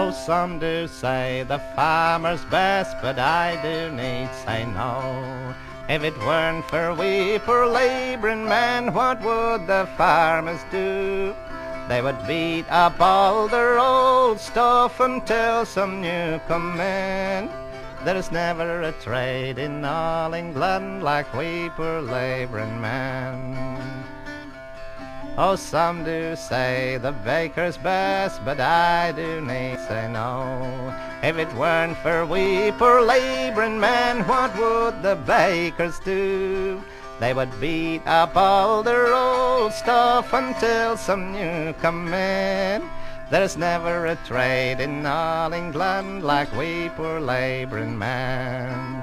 Oh, some do say the farmer's best, but I do need say no. If it weren't for we poor labouring men, what would the farmers do? They would beat up all their old stuff until some new come in. There's never a trade in all England like we poor labouring men. Oh, some do say the baker's best, but I do need say no. If it weren't for we poor labouring men, what would the bakers do? They would beat up all their old stuff until some new come in. There's never a trade in all England like we poor labouring men.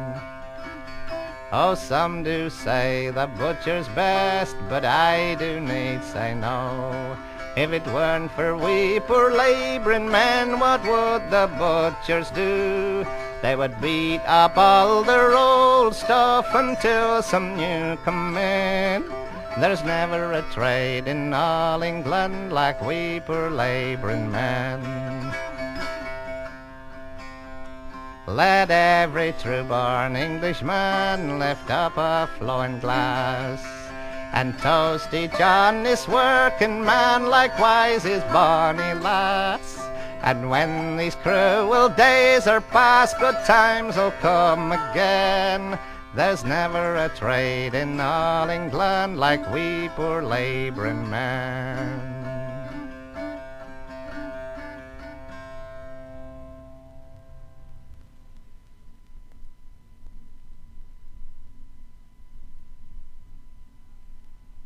Oh, some do say the butcher's best, but I do need say no. If it weren't for we poor labouring men, what would the butchers do? They would beat up all their old stuff until some new come in. There's never a trade in all England like we poor labouring men. Let every true-born Englishman lift up a flowing glass and toast each honest working man, likewise his bonny lass. And when these cruel days are past, good times will come again. There's never a trade in all England like we poor labouring men.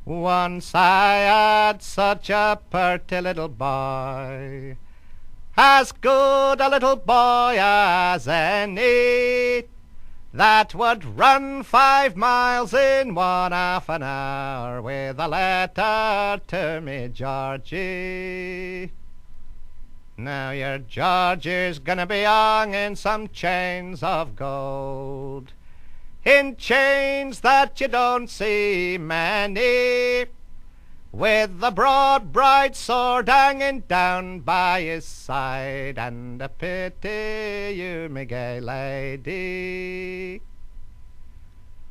Once I had such a purty little boy, as good a little boy as any, that would run 5 miles in 1/2 an hour with a letter to me Georgie. Now your Georgie's gonna be hung in some chains of gold, in chains that you don't see many, with the broad bright sword hanging down by his side, and a pity you, me gay lady.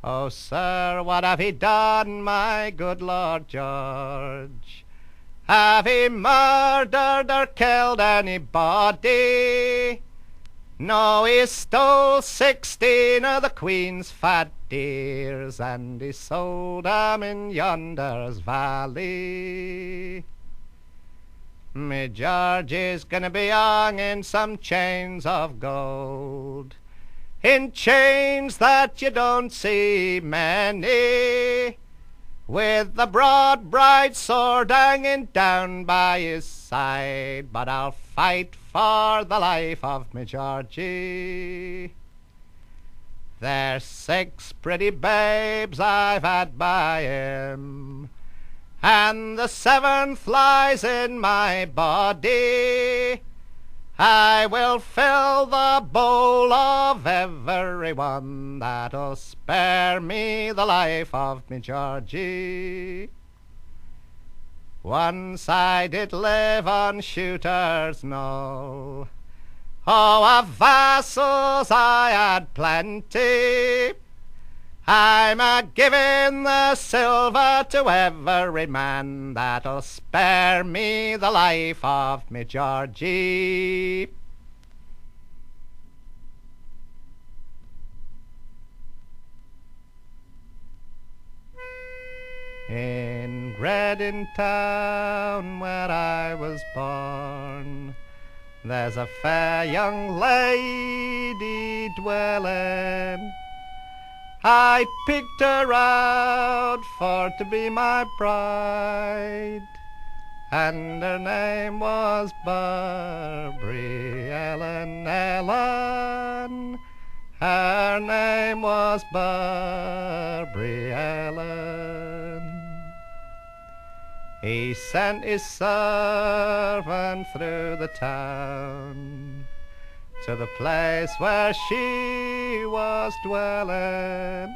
Oh, sir, what have he done, my good Lord George? Have he murdered or killed anybody? No, he stole 16 of the Queen's fat deers, and he sold 'em in yonder's valley. Me Georgie's gonna be hung in some chains of gold, in chains that you don't see many, with the broad bright sword hanging down by his side. But I'll fight for the life of me Georgie. There's 6 pretty babes I've had by him, and the 7th lies in my body. I will fill the bowl of every one that'll spare me the life of me Georgie. Once I did live on Shooter's Knoll. Oh, of vassals I had plenty. I'm a-giving the silver to every man that'll spare me the life of me Georgie. In Reading town where I was born, there's a fair young lady dwelling. I picked her out for to be my bride, and her name was Barbary Ellen. Her name was Barbary Ellen. He sent his servant through the town to the place where she was dwelling.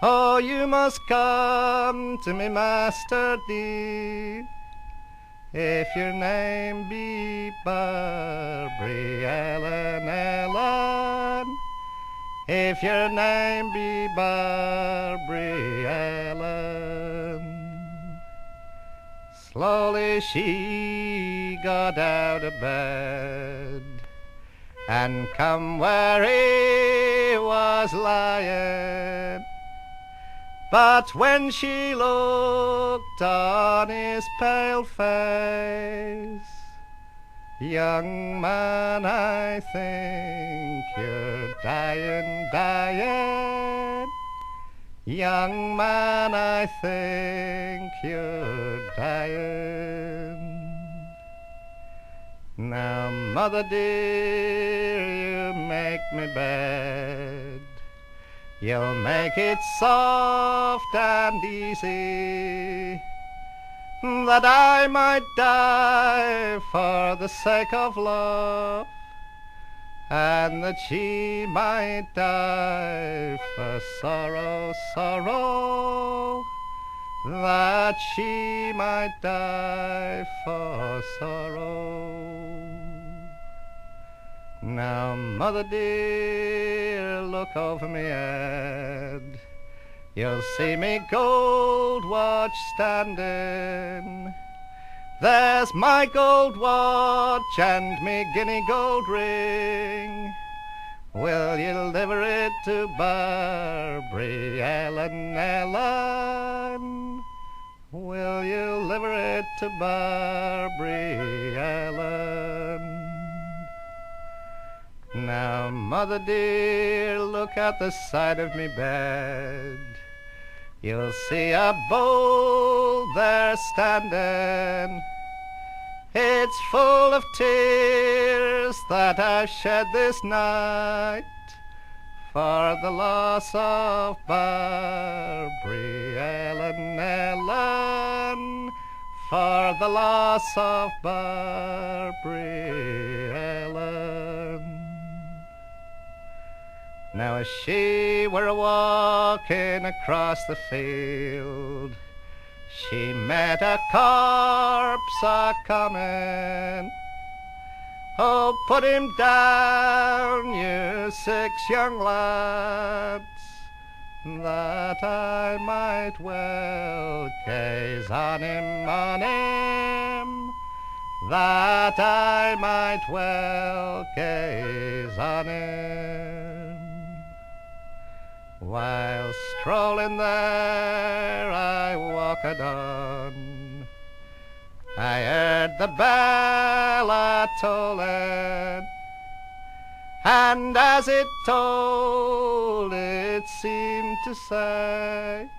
Oh, you must come to me, master dear. If your name be Barbary Ellen, Ellen, if your name be Barbary Ellen. Slowly she got out of bed and come where he was lying. But when she looked on his pale face, young man, I think you're dying, dying. Young man, I think you're dying. Now, mother dear, you make me bed. You'll make it soft and easy, that I might die for the sake of love, and that she might die for sorrow, sorrow, that she might die for sorrow. Now, mother dear, look over me head. You'll see me gold watch standing. There's my gold watch and me guinea gold ring. Will you deliver it to Barbary Ellen, Ellen? Will you deliver it to Barbary Ellen? Now, mother dear, look at the side of me bed. You'll see a bowl there standing. It's full of tears that I've shed this night for the loss of Barbary Ellen, Ellen, for the loss of Barbary Ellen. Now as she were a-walking across the field, she met a corpse a-comin'. Oh, put him down, you 6 young lads, that I might well gaze on him, that I might well gaze on him. While strolling there I walked on, I heard the bell a-tolling, and as it tolled it seemed to say,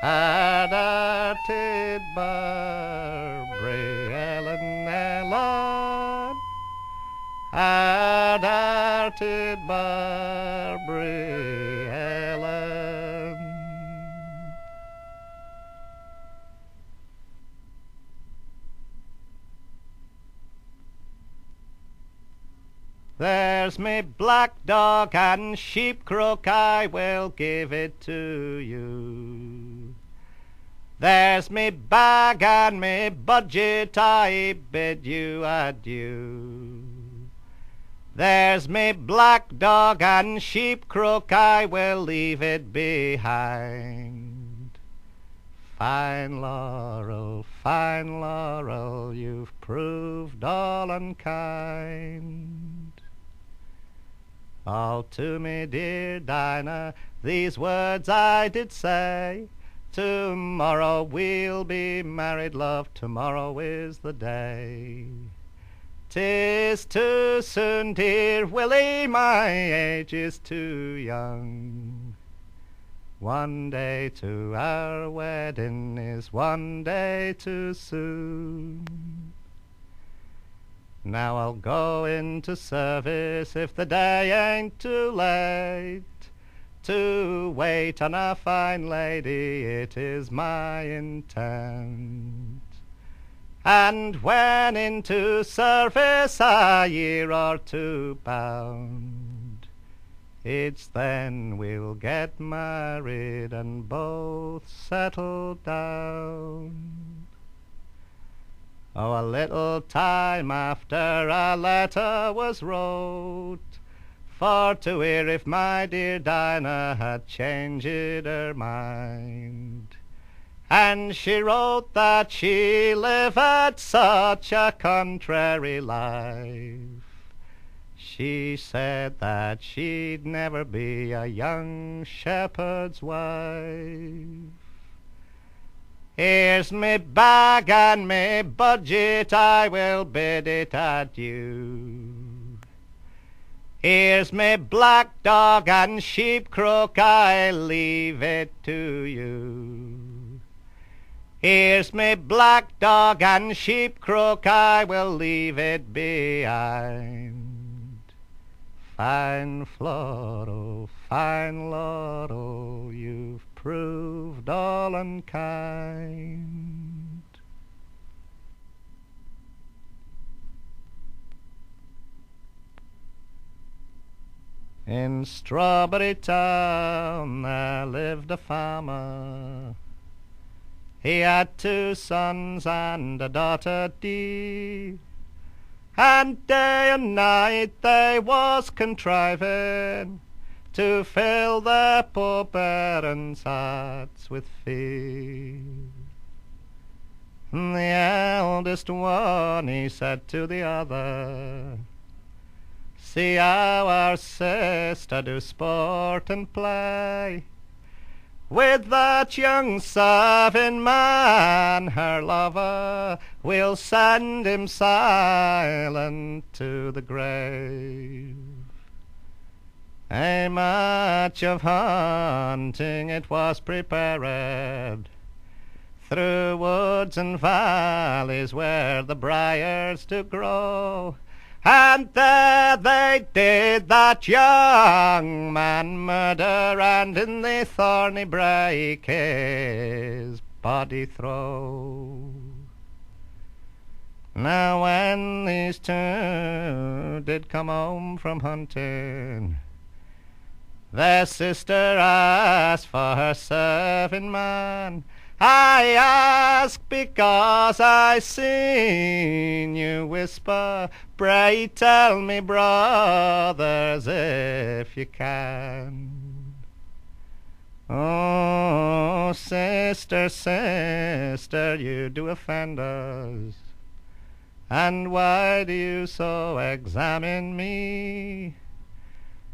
"Hard-hearted Barbary Ellen, Ellen, hard-hearted Barbary Ellen." There's me black dog and sheepcrook, I will give it to you. There's me bag and me budget, I bid you adieu. There's me black dog and sheepcrook, I will leave it behind. Fine Laurel, you've proved all unkind. All to me dear Dinah, these words I did say, tomorrow we'll be married, love, tomorrow is the day. 'Tis too soon, dear Willie, my age is too young. One day to our wedding is one day too soon. Now I'll go into service if the day ain't too late. To wait on a fine lady, it is my intent. And when into service a year or two bound, it's then we'll get married and both settle down. Oh, a little time after a letter was wrote, for to hear if my dear Dinah had changed her mind. And she wrote that she lived such a contrary life. She said that she'd never be a young shepherd's wife. Here's me bag and me budget, I will bid it adieu. Here's me black dog and sheepcrook, I'll leave it to you. Here's me black dog and sheepcrook, I will leave it behind. Fine Floro, you've proved all unkind. In Strawberry Town there lived a farmer. He had 2 sons and a daughter dear, and day and night they was contriving to fill their poor parents' hearts with fear. The eldest one, he said to the other, see how our sister do sport and play with that young serving man, her lover. We'll send him silent to the grave. A much of hunting it was prepared through woods and valleys where the briars do grow, and there they did that young man murder, and in the thorny brake his body throw. Now when these 2 did come home from hunting, their sister asked for her serving man. I ask because I seen you whisper, pray tell me, brothers, if you can. Oh, sister, sister, you do offend us, and why do you so examine me?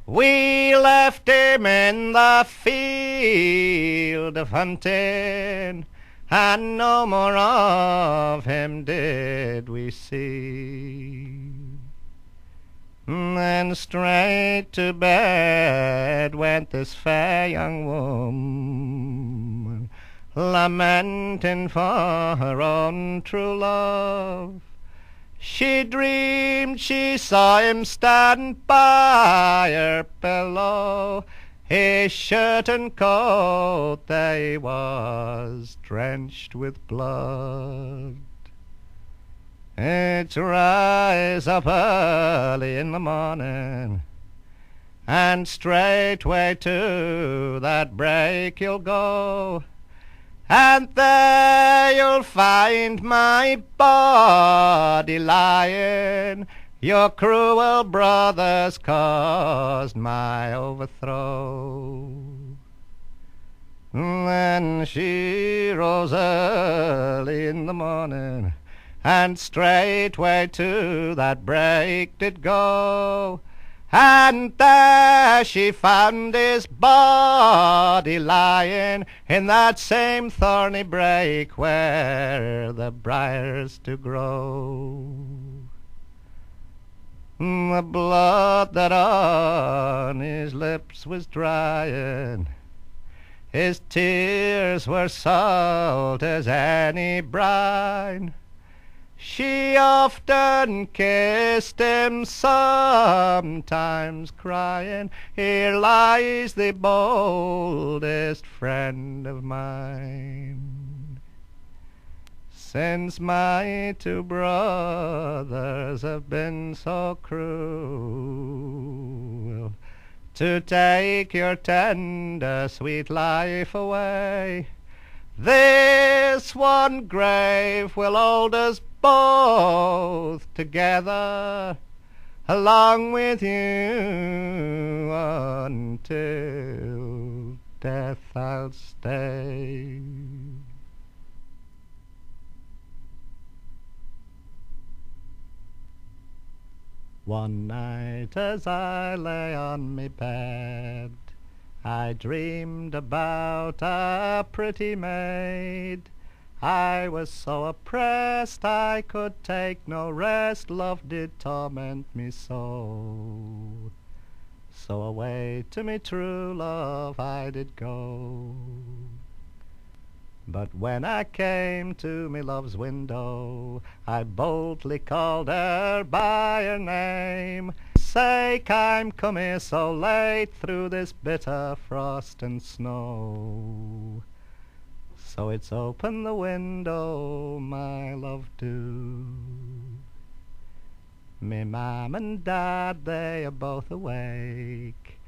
We left him in the field of hunting, and no more of him did we see. Then straight to bed went this fair young woman, lamenting for her own true love. She dreamed she saw him stand by her pillow, his shirt and coat they was drenched with blood. It's rise up early in the morning, and straightway to that brake you'll go, and there you'll find my body lying. Your cruel brothers caused my overthrow. Then she rose early in the morning, and straightway to that brake did go, and there she found his body lying in that same thorny brake where the briars do grow. The blood that on his lips was drying, his tears were salt as any brine. She often kissed him, sometimes crying, here lies the boldest friend of mine. Since my 2 brothers have been so cruel to take your tender sweet life away, this one grave will hold us both together, along with you until death I'll stay. One night as I lay on me bed, I dreamed about a pretty maid. I was so oppressed I could take no rest, love did torment me so. So away to me true love I did go. But when I came to me love's window, I boldly called her by her name. Sake, I'm come here so late through this bitter frost and snow. So it's open the window, my love do. Me mam and dad, they are both awake,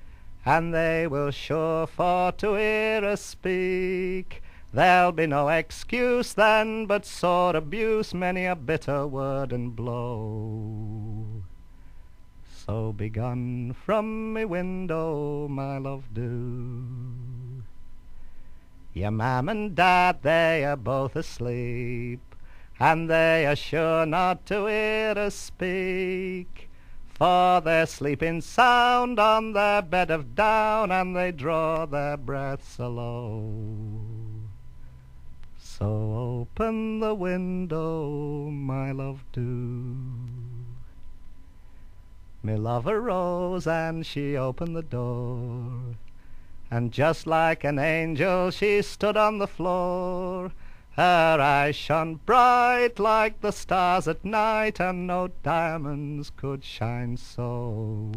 and they will sure for to hear us speak. There'll be no excuse then but sore abuse, many a bitter word and blow. So begone from me window, my love do. Your mam and dad, they are both asleep, and they are sure not to hear us speak, for they're sleeping sound on their bed of down, and they draw their breaths low. So open the window, my love do. Me love arose and she opened the door, and just like an angel she stood on the floor. Her eyes shone bright like the stars at night, and no diamonds could shine so.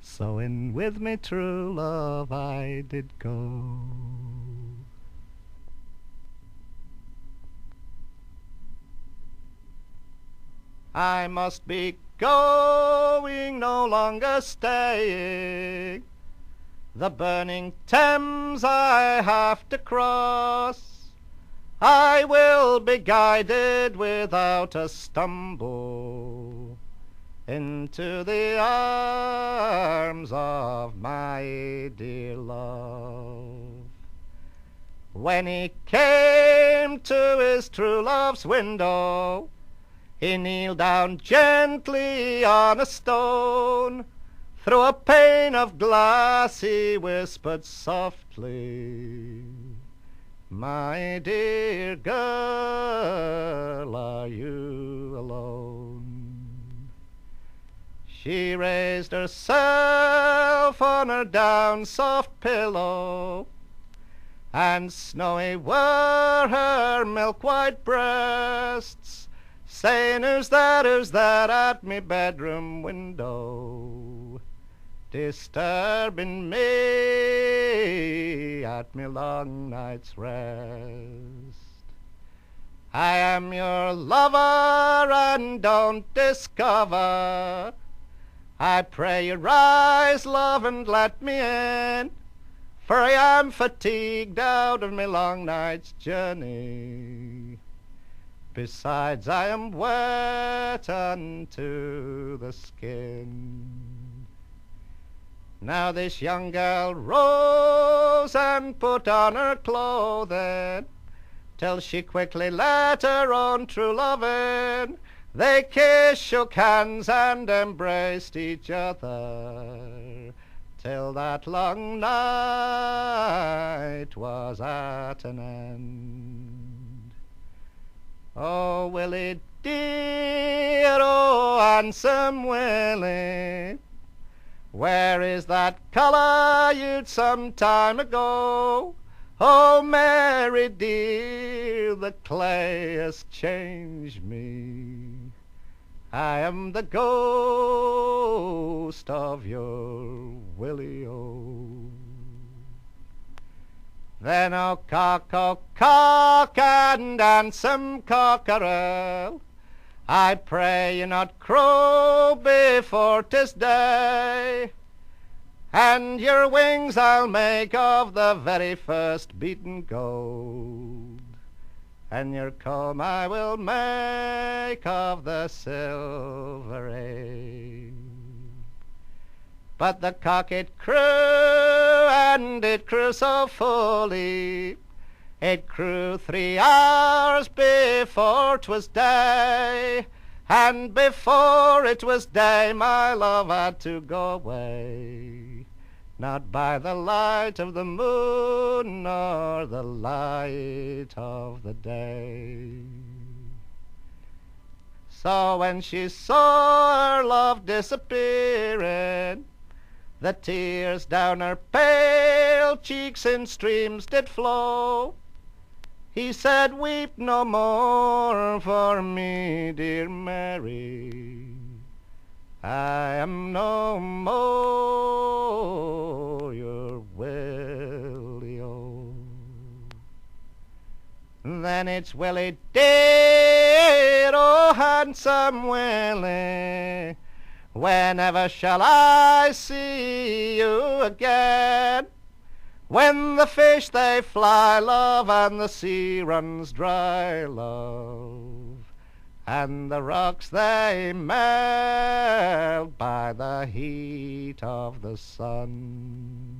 So in with me true love I did go. I must be going, no longer staying. The burning Thames I have to cross. I will be guided without a stumble into the arms of my dear love. When he came to his true love's window, he kneeled down gently on a stone. Through a pane of glass he whispered softly, "My dear girl, are you alone?" She raised herself on her down soft pillow, and snowy were her milk-white breasts, saying, who's that at me bedroom window, disturbing me at me long night's rest? I am your lover, and don't discover. I pray you rise, love, and let me in, for I am fatigued out of me long night's journey. Besides, I am wet unto the skin. Now this young girl rose and put on her clothing, till she quickly let her own true love in. They kissed, shook hands, and embraced each other, till that long night was at an end. Oh, Willie dear, oh, handsome Willie, where is that colour you'd some time ago? Oh, Mary dear, the clay has changed me. I am the ghost of your Willie-o. Then, oh cock, and handsome cockerel, I pray you not crow before 'tis day, and your wings I'll make of the very first beaten gold, and your comb I will make of the silver air. But the cock it crew, and it crew so fully, it crew 3 hours before 'twas day, and before it was day my love had to go away, not by the light of the moon nor the light of the day. So when she saw her love disappearing, the tears down her pale cheeks in streams did flow. He said, weep no more for me, dear Mary, I am no more your Willie-o. Then it's Willie dear, oh handsome Willie, whenever shall I see you again? When the fish they fly, love, and the sea runs dry, love, and the rocks they melt by the heat of the sun.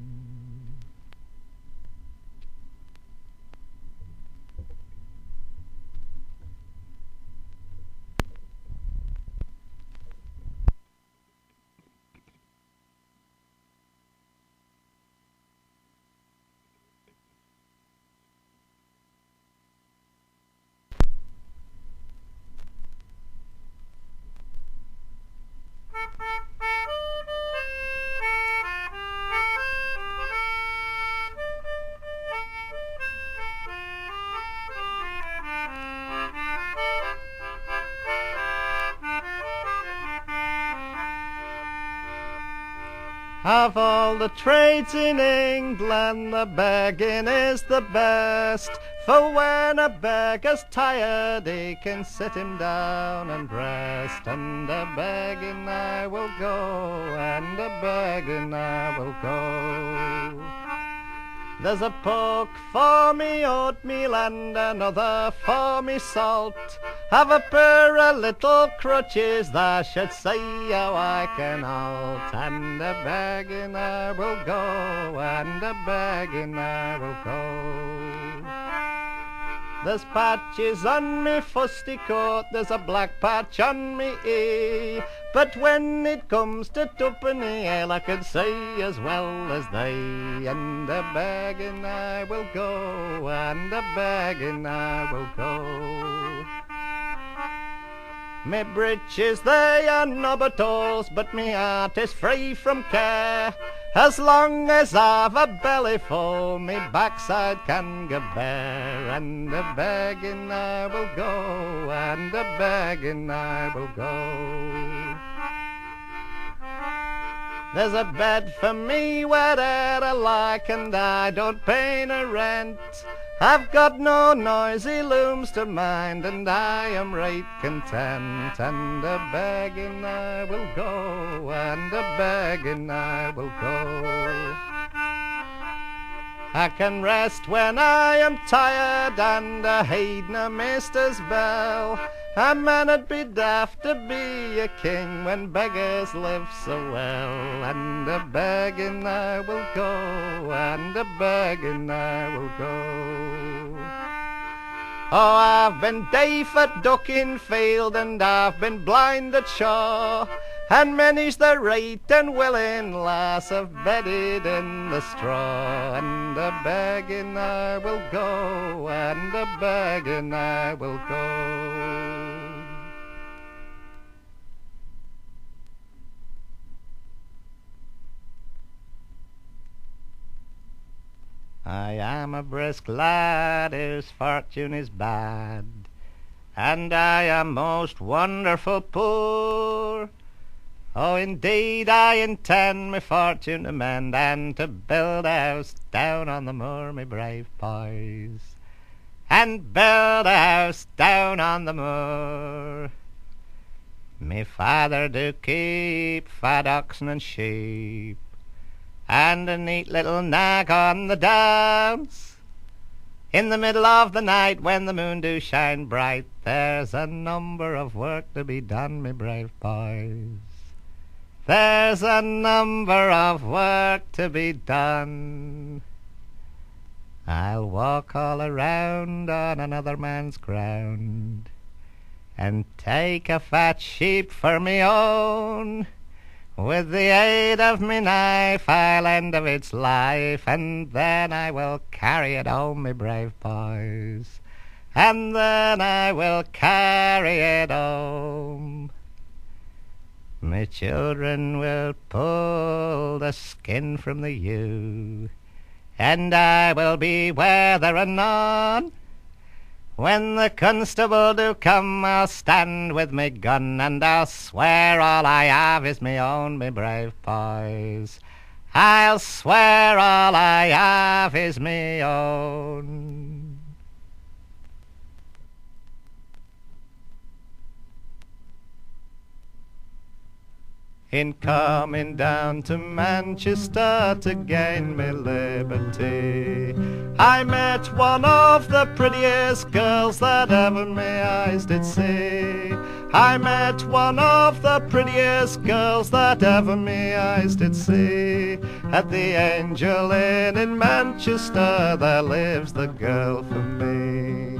Of all the trades in England, the begging is the best, for when a beggar's tired, he can sit him down and rest. And a-begging I will go, and a-begging I will go. There's a poke for me oatmeal and another for me salt. Have a pair of little crutches that should see how I can halt. And a-begging I will go, and a-begging I will go. There's patches on me fusty coat, there's a black patch on me ear, but when it comes to twopenny ale I can see as well as they. And a-begging I will go, and a-begging I will go. Me breeches they are knobbertoes, but me heart is free from care. As long as I've a belly full, me backside can go bare. And a-begging I will go, and a-begging I will go. There's a bed for me where'er I like, and I don't pay no rent. I've got no noisy looms to mind, and I am right content. And a-begging I will go, and a-begging I will go. I can rest when I am tired, and I heed no mister's bell. A man 'ud be daft to be a king when beggars live so well. And a-begging I will go, and a-begging I will go. Oh, I've been deaf at ducking field, and I've been blind at shaw, and many's the right and willing lass have bedded in the straw. And a-begging I will go, and a-begging I will go. I am a brisk lad whose fortune is bad, and I am most wonderful poor. Oh, indeed, I intend my fortune to mend, and to build a house down on the moor, me brave boys, and build a house down on the moor. Me father do keep fat oxen and sheep, and a neat little nag on the downs. In the middle of the night when the moon do shine bright, there's a number of work to be done, me brave boys. There's a number of work to be done. I'll walk all around on another man's ground and take a fat sheep for me own. With the aid of me knife I'll end of its life, and then I will carry it home, me brave boys, and then I will carry it home. Me children will pull the skin from the ewe, and I will be whether or none. When the constable do come, I'll stand with me gun, and I'll swear all I have is me own, me brave boys. I'll swear all I have is me own. In coming down to Manchester to gain me liberty, I met one of the prettiest girls that ever me eyes did see. I met one of the prettiest girls that ever me eyes did see. At the Angel Inn in Manchester there lives the girl for me.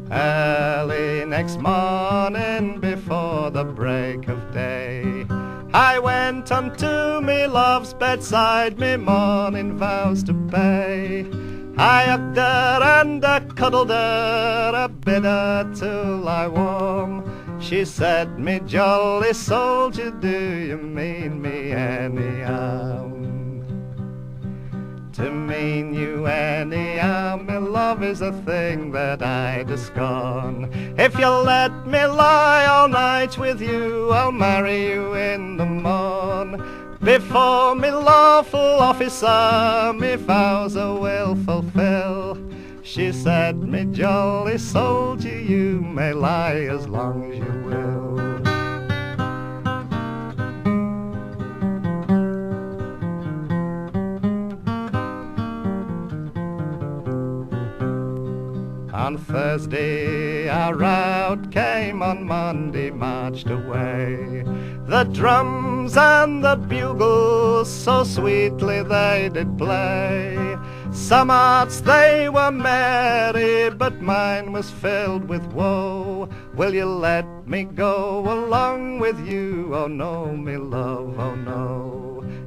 Early next morning before the break of day, I went unto me love's bedside, me morning vows to pay. I hugged her and I cuddled her, I bid her to lie warm. She said, me jolly soldier, do you mean me any harm? To mean you anyhow, me love, is a thing that I do scorn. If you'll let me lie all night with you, I'll marry you in the morn. Before me lawful officer, me vows I will fulfill. She said, me jolly soldier, you may lie as long as you will. On Thursday our rout came, on Monday marched away. The drums and the bugles so sweetly they did play. Some hearts they were merry, but mine was filled with woe. Will you let me go along with you? Oh no, me love, oh no.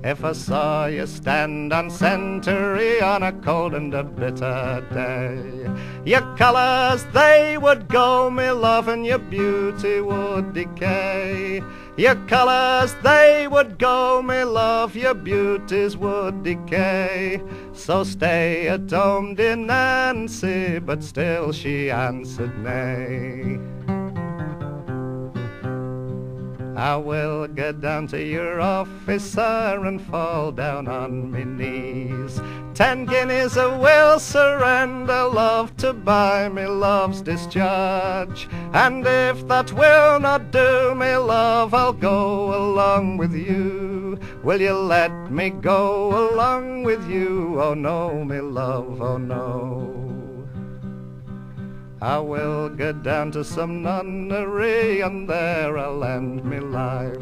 If I saw you stand on Century on a cold and a bitter day, your colours they would go, me love, and your beauty would decay. Your colours they would go, me love, your beauties would decay. So stay at home, dear Nancy, but still she answered nay. I will get down to your officer and fall down on me knees. 10 guineas I will surrender, love, to buy me love's discharge. And if that will not do, me love, I'll go along with you. Will you let me go along with you? Oh no, me love, oh no. I will get down to some nunnery and there I'll end me life.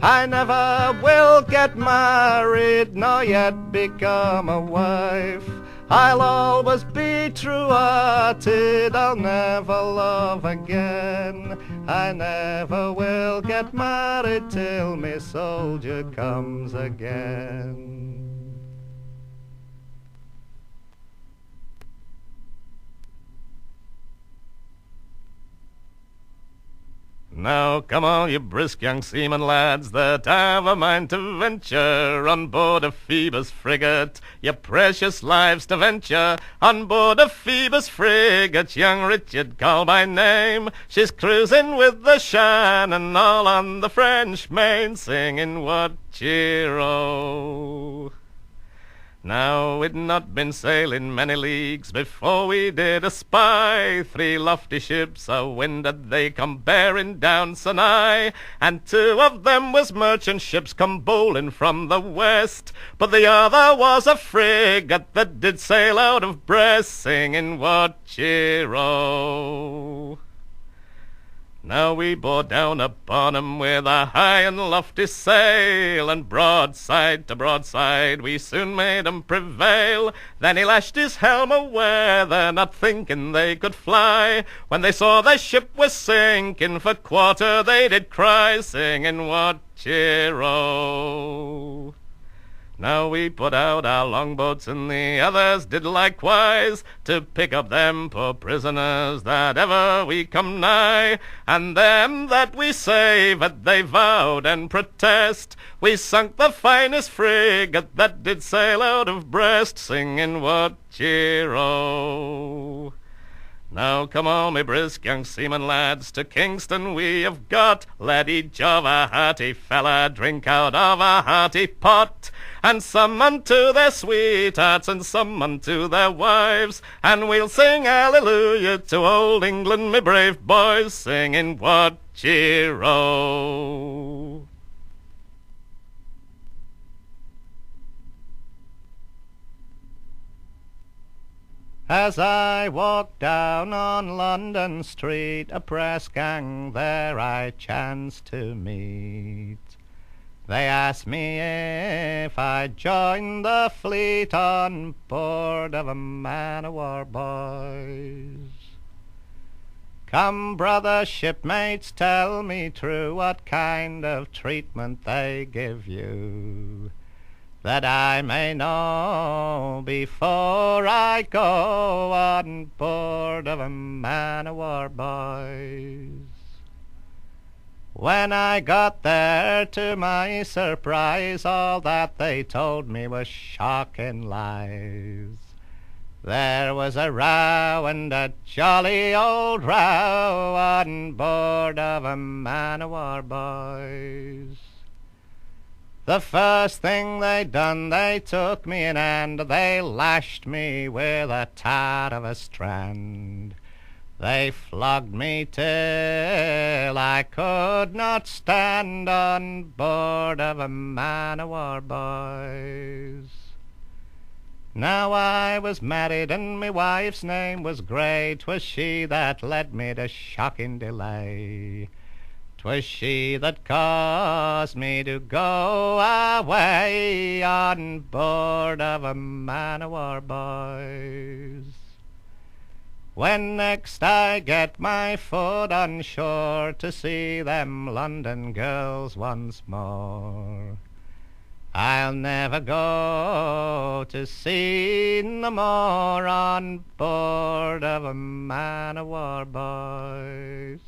I never will get married, nor yet become a wife. I'll always be true-hearted, I'll never love again. I never will get married till me soldier comes again. Now come all you brisk young seamen lads that have a mind to venture on board a Phoebus frigate, your precious lives to venture on board a Phoebus frigate. Young Richard called by name, she's cruising with the Shannon all on the French main, singing what cheer-oh. Now we'd not been sailing many leagues before we did espy 3 lofty ships a-wind that they come bearing down so nigh, and 2 of them was merchant ships come bowling from the west, but the other was a frigate that did sail out of Brest, singing what cheero. Now we bore down upon 'em with a high and lofty sail, and broadside to broadside we soon made 'em prevail. Then he lashed his helm aweather, not thinking they could fly. When they saw their ship was sinking, for quarter they did cry, singing what cheero. Now we put out our longboats, and the others did likewise, to pick up them poor prisoners that ever we come nigh. And them that we saved they vowed and protest, we sunk the finest frigate that did sail out of Brest, singing what cheero. Now come all me brisk young seamen lads, to Kingston we have got. Let each of a hearty fella drink out of a hearty pot, and some unto their sweethearts and some unto their wives, and we'll sing hallelujah to old England, me brave boys, singing what cheero. As I walked down on London Street, a press gang there I chanced to meet. They asked me if I'd join the fleet on board of a man-o'-war, boys. Come, brother shipmates, tell me true what kind of treatment they give you, that I may know before I go on board of a man-o'-war, boys. When I got there, to my surprise, all that they told me was shocking lies. There was a row, and a jolly old row, on board of a man-o'-war, boys. The first thing they done, they took me in hand, they lashed me with a tar of a strand. They flogged me till I could not stand on board of a man-o'-war, boys. Now I was married and my wife's name was Grey, 'twas she that led me to shocking delay. 'Twas she that caused me to go away on board of a man-o'-war, boys. When next I get my foot on shore to see them London girls once more, I'll never go to sea no more on board of a man-o'-war, boys.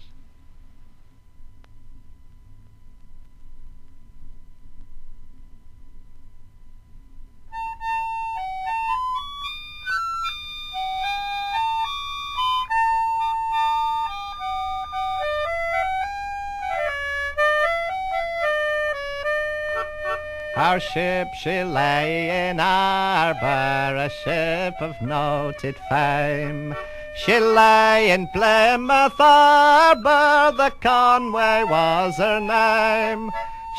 Our ship she lay in harbour, a ship of noted fame. She lay in Plymouth harbour, the Conway was her name.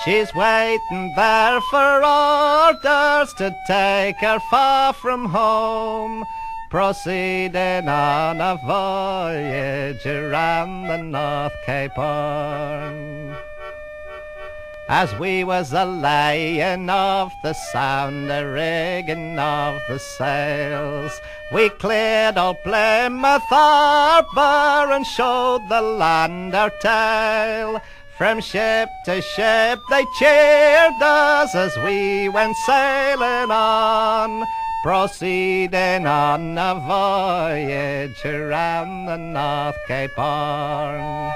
She's waiting there for orders to take her far from home, proceeding on a voyage around the North Cape Horn. As we was a-laying of the sound, a rigging of the sails, we cleared old Plymouth harbour and showed the land our tale. From ship to ship they cheered us as we went sailing on, proceeding on a voyage around the North Cape Horn.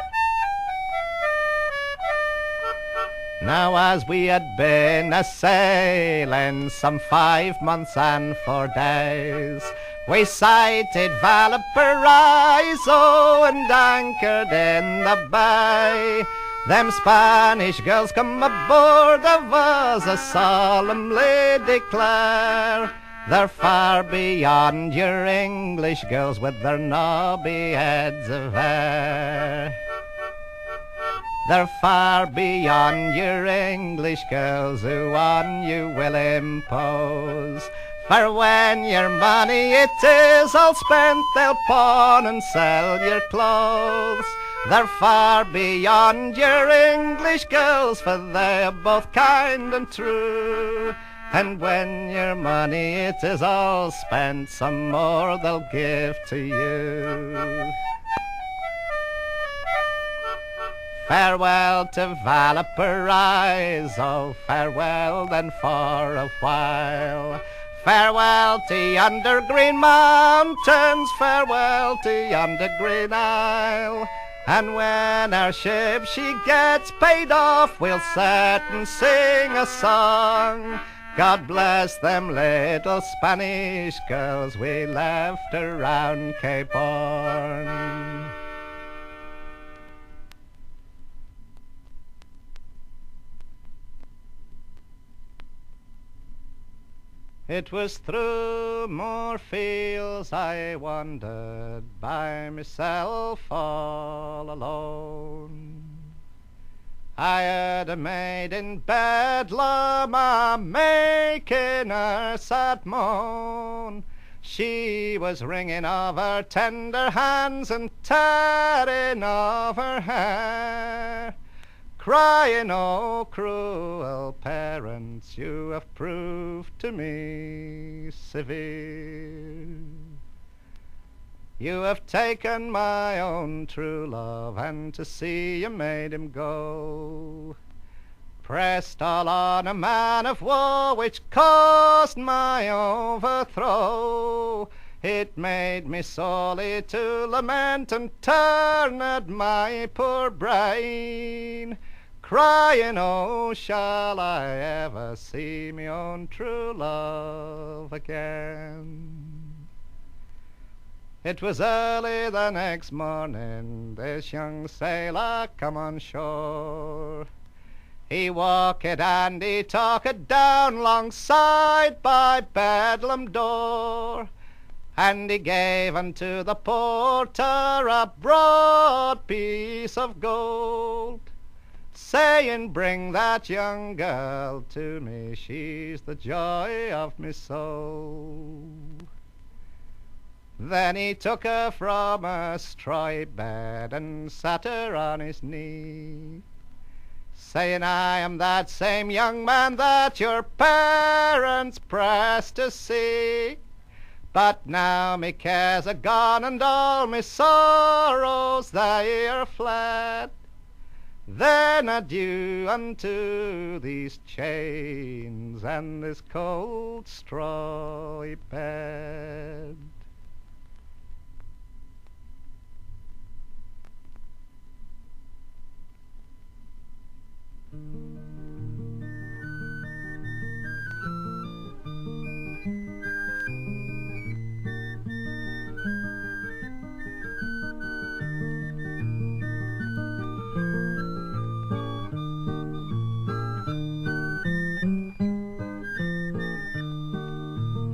Now as we had been a-sailing some 5 months and 4 days, we sighted Valparaiso and anchored in the bay. Them Spanish girls come aboard of us, I solemnly declare, They're far beyond your English girls with their knobby heads of hair. They're far beyond your English girls who on you will impose. For when your money it is all spent, they'll pawn and sell your clothes. They're far beyond your English girls, for they're both kind and true. And when your money it is all spent, some more they'll give to you. Farewell to Valparaiso, farewell then for a while. Farewell to yonder green mountains, farewell to yonder green isle. And when our ship she gets paid off, we'll sit and sing a song. God bless them little Spanish girls we left around Cape Horn. It was through Moorfields I wandered by myself all alone. I heard a maid in Bedlam a-making her sad moan. She was wringing of her tender hands and tearing of her hair, crying, "Oh, cruel parents, you have proved to me severe. You have taken my own true love, and to sea you made him go. Pressed all on a man of war, which caused my overthrow. It made me sorely to lament, and turned my poor brain, crying, oh, shall I ever see me own true love again?" It was early the next morning, this young sailor come on shore. He walked and he talked down longside by Bedlam door, and he gave unto the porter a broad piece of gold, saying, "Bring that young girl to me, she's the joy of me soul." Then he took her from her straw bed and sat her on his knee, saying, "I am that same young man that your parents pressed to see. But now me cares are gone and all me sorrows they are fled. Then adieu unto these chains and this cold straw bed."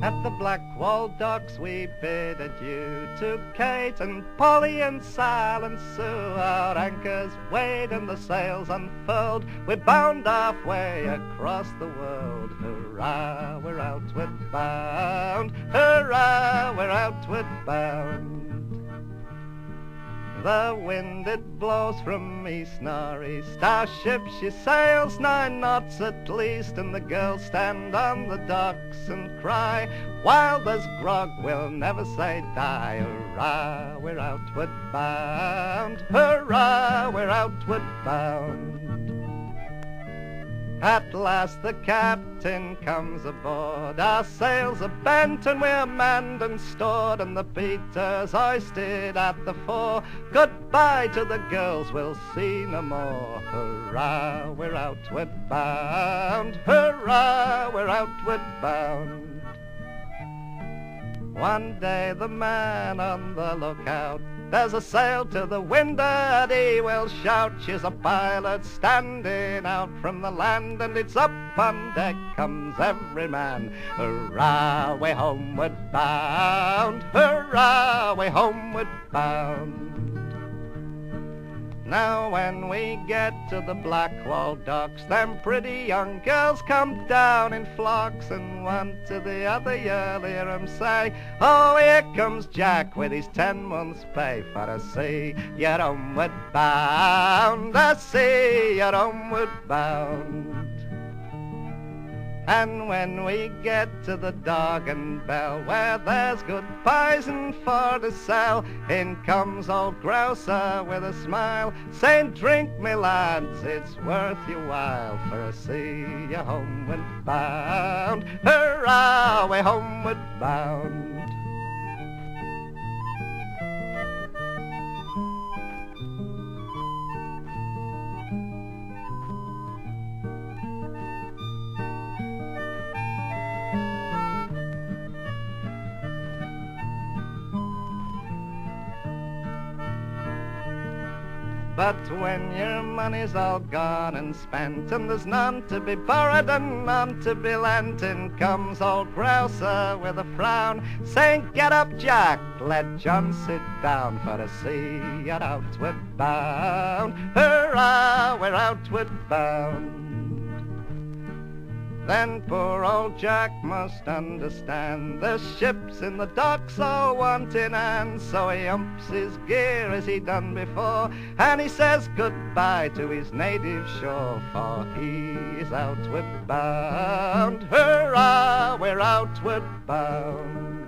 At the Black Wall docks we bid adieu to Kate and Polly and Sal and Sue. Our anchors weighed and the sails unfurled, we bound halfway across the world. Hurrah, we're outward bound, hurrah, we're outward bound. The wind it blows from east nor'east, our ship she sails 9 knots at least, and the girls stand on the docks and cry, "While there's grog we'll never say die." Hurrah, we're outward bound, hurrah, we're outward bound. At last the captain comes aboard, our sails are bent and we're manned and stored, and the Peter's hoisted at the fore. Goodbye to the girls, we'll see no more. Hurrah, we're outward bound, hurrah, we're outward bound. One day the man on the lookout there's a sail to the windward, he will shout, she's a pilot standing out from the land, and it's up on deck comes every man. Hurrah, we're homeward bound, hurrah, we're homeward bound. Now when we get to the Blackwall docks, them pretty young girls come down in flocks, and one to the other you'll hear 'em say, oh, here comes Jack with his 10 months' pay, for I see you're homeward bound, I see you're homeward bound. And when we get to the Dog and Bell, where there's good pison for to sell, in comes old Grouser with a smile, saying, drink me lads, it's worth your while, for I see you're homeward bound, hurrah, we're homeward bound. But when your money's all gone and spent, and there's none to be borrowed and none to be lent, in comes old Grouser with a frown, saying, get up, Jack, let John sit down, for I see you're outward bound, hurrah, we're outward bound. Then poor old Jack must understand, the ship's in the docks all wanting hand, so he umps his gear as he done before, and he says goodbye to his native shore, for he is outward bound, hurrah, we're outward bound.